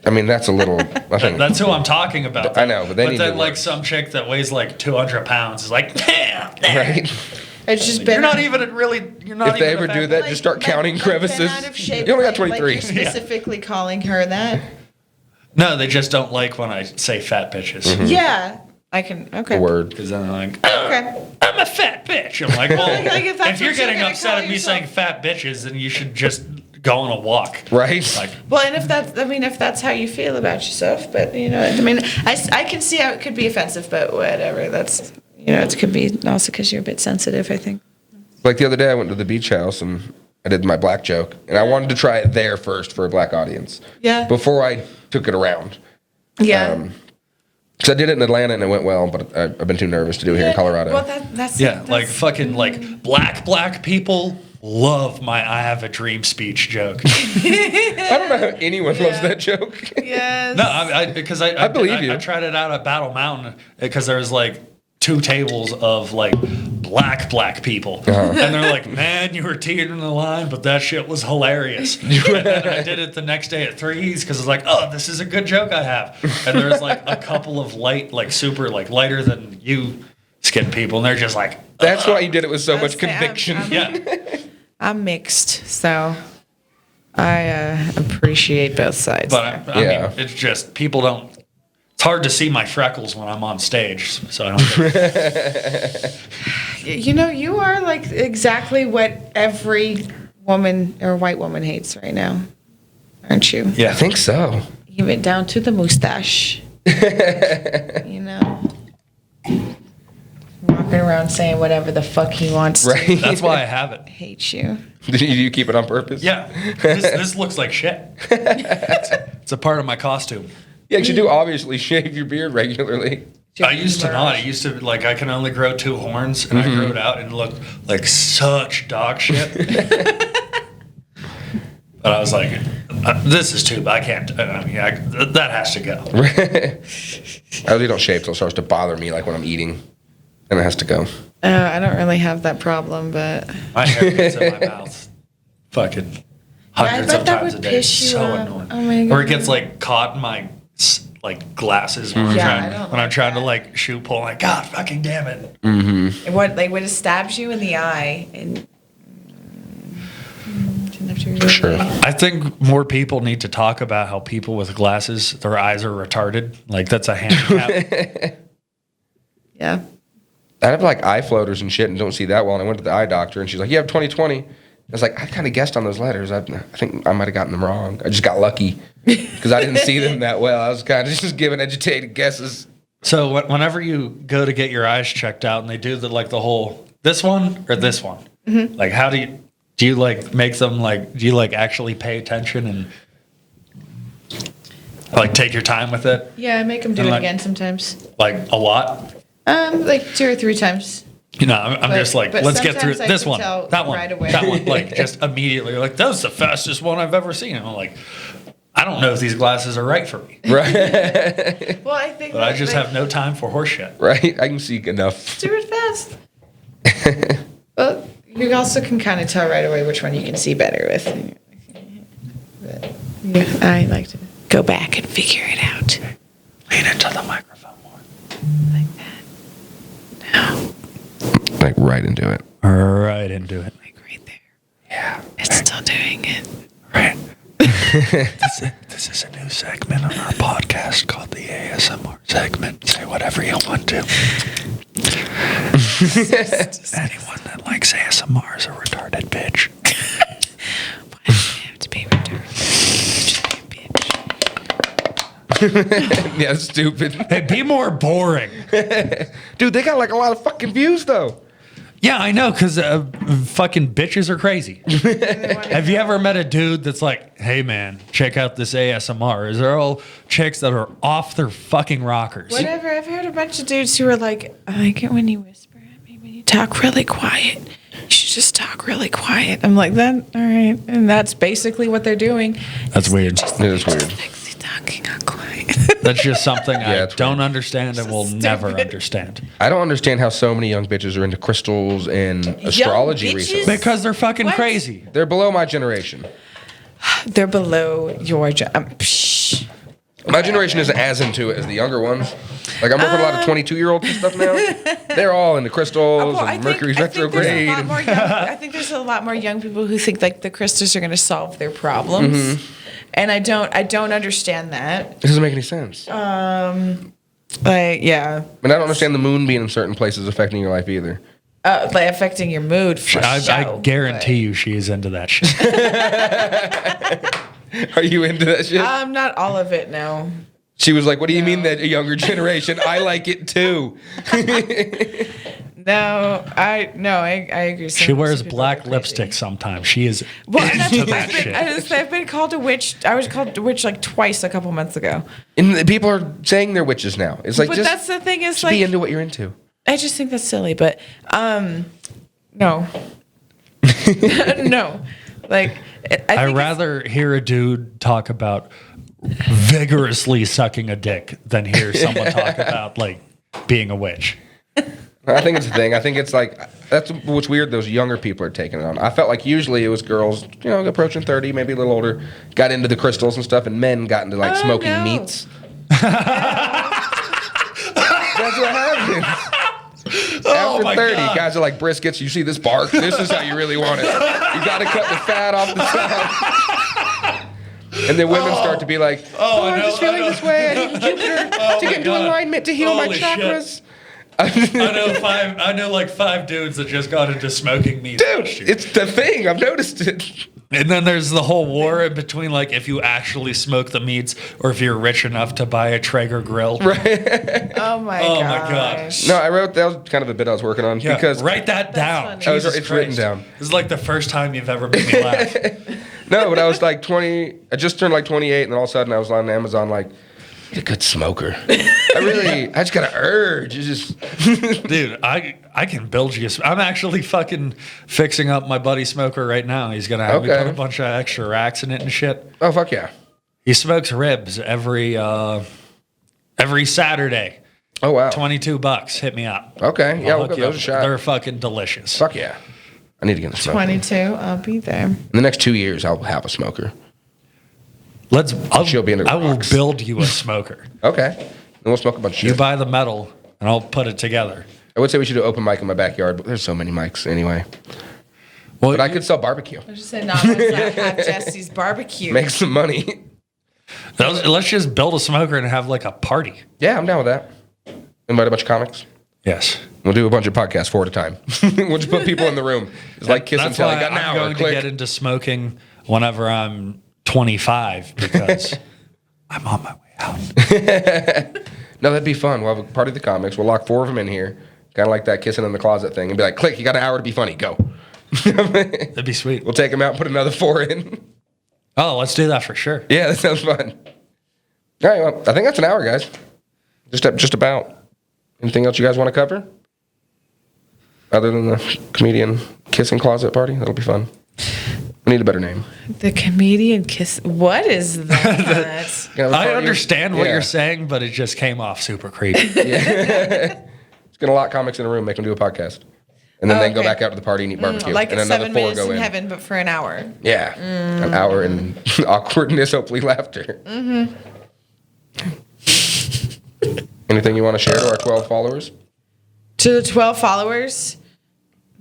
I mean, that's a little. I think That's who I'm talking about. I know, but they need then to like work. some chick that weighs like 200 pounds is like, damn. right. It's just You're not even really. You're not. If they even ever a do fat that, bitch. just start counting crevices. been out of shape, You only got like 23. you're specifically calling her that. No, they just don't like when I say fat bitches. Mm-hmm. Yeah, I can. Okay. Word. Because then they're like, Okay. I'm a fat bitch. I'm like, well, Like, if that's if you're what you're getting gonna upset call at me yourself. saying fat bitches, then you should just go on a walk. Right. Like, Well, and if that's how you feel about yourself, but I can see how it could be offensive, but whatever. That's it could be also because you're a bit sensitive. I think. Like the other day, I went to the beach house and I did my black joke, and I wanted to try it there first for a black audience. Yeah. Before I took it around. Yeah. Because I did it in Atlanta and it went well, but I've been too nervous to do it here in Colorado. Well, that's yeah, that's, like fucking like black people love my I have a dream speech joke. I don't know how anyone loves that joke. Yes. No, because I believe you. I tried it out at Battle Mountain because there was like 2 tables of like black people, and they're like, "Man, you were teetering the line, but that shit was hilarious." And then I did it the next day at Threes because it's like, "Oh, this is a good joke I have." And there's like a couple of super lighter than you skin people, and they're just like, That's why you did it with so much I'd say conviction. "Yeah." I'm mixed, so I appreciate both sides. But I Yeah. mean, it's just people don't. It's hard to see my freckles when I'm on stage, so I don't. You are like exactly what every woman or white woman hates right now, aren't you? Yeah, I think so. Even down to the mustache. Walking around saying whatever the fuck he wants Right. to. that's why I have it. Hate you. Do you keep it on purpose? Yeah, this looks like shit. It's a part of my costume. Yeah, 'cause you do obviously shave your beard regularly. I used to not. I used to like I can only grow 2 horns, and I grew it out and it looked like such dog shit. But I was like, this is too. I can't. I mean, that has to go. I usually don't shave till it starts to bother me, like when I'm eating, and it has to go. I don't really have that problem, but My hair gets in my mouth, fucking hundreds bet of that times a would day. piss you So off. annoying. Oh my Or it God. gets like caught in my like glasses when I'm Yeah, trying I don't when I'm like trying to that. like shoot pull. Like God, fucking damn it. what like when it stabs you in the eye and didn't have to really- Sure. I think more people need to talk about how people with glasses, their eyes are retarded. Like that's a handicap. Yeah. I have like eye floaters and shit and don't see that well. And I went to the eye doctor and she's like, you have 20/20. I was like, I kind of guessed on those letters. I think I might have gotten them wrong. I just got lucky because I didn't see them that well. I was kind of just giving educated guesses. So whenever you go to get your eyes checked out and they do the whole this one or this one, like how do you like make them like do you like actually pay attention and like take your time with it Yeah, I make them do And it like- again sometimes. like a lot? Like 2 or 3 times. You know, I'm But- just like but let's get through sometimes I this can one, tell that one, right away. that one, like just immediately like that was the fastest one I've ever seen. And I'm like, I don't know if these glasses are right for me, Right. Well, I think but I just have no time for horse shit. Right. I can see enough. do it fast. Well, you also can kind of tell right away which one you can see better with. But, yeah, I like to go back and figure it out Lean into the microphone more. like that. No, Like right into it. Right into it. like right there. Yeah. It's still doing it. Right. This is a new segment on our podcast called the ASMR segment. Say whatever you want to. Anyone that likes ASMR is a retarded bitch. Why do you have to be retarded? Just be a bitch. Yeah, stupid. Hey, be more boring. Dude, they got like a lot of fucking views though. Yeah, I know, because fucking bitches are crazy. Have you ever met a dude that's like, hey man, check out this ASMR? Is there all chicks that are off their fucking rockers? Whatever. I've heard a bunch of dudes who are like, I like it when you whisper at me, when you talk really quiet. You should just talk really quiet. I'm like, that, all right. And that's basically what they're doing. That's weird. It is weird. Sexy talking on quiet. That's just something I it's don't weird. understand and will never understand. I don't understand how so many young bitches are into crystals and astrology bitches? recently. Because they're fucking What? crazy. They're below my generation. They're below your My generation isn't as into it as the younger ones. Like I'm working with a lot of 22-year-olds and stuff now. They're all into crystals and Mercury's retrograde. I think there's a lot more young people who think like the crystals are going to solve their problems, and I don't understand that. It doesn't make any sense. Like, yeah, And I don't understand the moon being in certain places affecting your life either. like affecting your mood. For I sure, guarantee you she is into that shit. Are you into that shit? but, not all of it. No. She was like, what do you mean that a younger generation? I like it too. No, I agree. She Some wears people black are crazy. lipstick sometimes. She is Well, and that's into what that shit. I've been called a witch. I was called a witch like twice a couple months ago. And the people are saying they're witches now. It's like, But just, that's the thing is just like be into what you're into. I just think that's silly. But no, no, like I I'd think rather hear a dude talk about vigorously sucking a dick than hear someone talk about like being a witch. I think it's a thing. I think it's like, that's what's weird. Those younger people are taking it on. I felt like usually it was girls, approaching 30, maybe a little older, got into the crystals and stuff, and men got into like Oh, smoking no. meats. That's what happens. After 30, God. guys are like briskets. You see this bark? This is how you really want it. You got to cut the fat off the side. And then women start to be like, I'm just feeling this way. I need ginger to get into God. alignment to heal my Holy shit. chakras. I know like 5 dudes that just got into smoking meat. Dude, it's the thing. I've noticed it. And then there's the whole war in between like if you actually smoke the meats or if you're rich enough to buy a Traeger grill. oh my Oh god. my God. No, that was kind of a bit I was working on Yeah, because write that down. funny. Oh, it's written down. This is like the first time you've ever made me laugh. no, but I was like 20. I just turned like 28, and then all of a sudden I was on Amazon like, need a good smoker. I just got an urge. It's just Dude, I can build you. I'm actually fucking fixing up my buddy smoker right now. He's gonna have me Okay. put a bunch of extra racks in it and shit. oh fuck yeah. He smokes ribs every Saturday. Oh wow. $22. Hit me up. Okay, yeah, I'll we'll hook give you those a up. shot. They're fucking delicious. Fuck yeah. I need to get a smoker. 22. I'll be there. In the next 2 years, I'll have a smoker. She'll be in the I will rocks. build you a smoker. Okay. Then we'll smoke a bunch of You shit. buy the metal, and I'll put it together. I would say we should do open mic in my backyard, but there's so many mics anyway. Well, But I could sell barbecue. I just said, no, let's not have Jesse's barbecue. Make some money. let's just build a smoker and have like a party. Yeah, I'm down with that. Invite a bunch of comics. Yes. We'll do a bunch of podcasts 4 at a time. We'll just put people in the room. It's like kiss and That's tell. why You got an I'm hour. going Click. to get into smoking whenever I'm 25 because I'm on my way out. No, that'd be fun. We'll have a party of the comics. We'll lock 4 of them in here. Kind of like that kissing in the closet thing. And be like, click, you got an hour to be funny. Go. That'd be sweet. We'll take them out and put another 4 in. Oh, let's do that for sure. Yeah, that sounds fun. All right, well, I think that's an hour, guys. Just about. Anything else you guys want to cover? Other than the comedian kissing closet party? That'll be fun. We need a better name. The comedian kiss. What is that? You can have a I party- understand what Yeah. you're saying, but it just came off super creepy. It's going to lock comics in a room, make them do a podcast. And then they can go Okay. back out to the party and eat barbecue. Like and it's another 7 4 minutes go in in. heaven, but for an hour. Yeah. An hour in awkwardness, hopefully laughter. Mm-hmm. Anything you want to share to our 12 followers? To the 12 followers,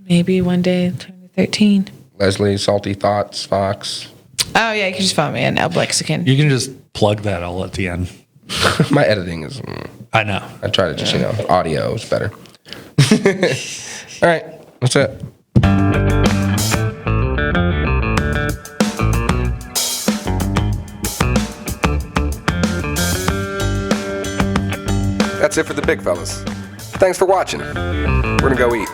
maybe one day, 2013. Leslie, Salty Thoughts, Fox. Oh, yeah, you can just follow me at Lexicon. You can just plug that all at the end. My editing is... I know. I try to just, audio is better. All right. That's it. That's it for the big fellas. Thanks for watching. We're going to go eat.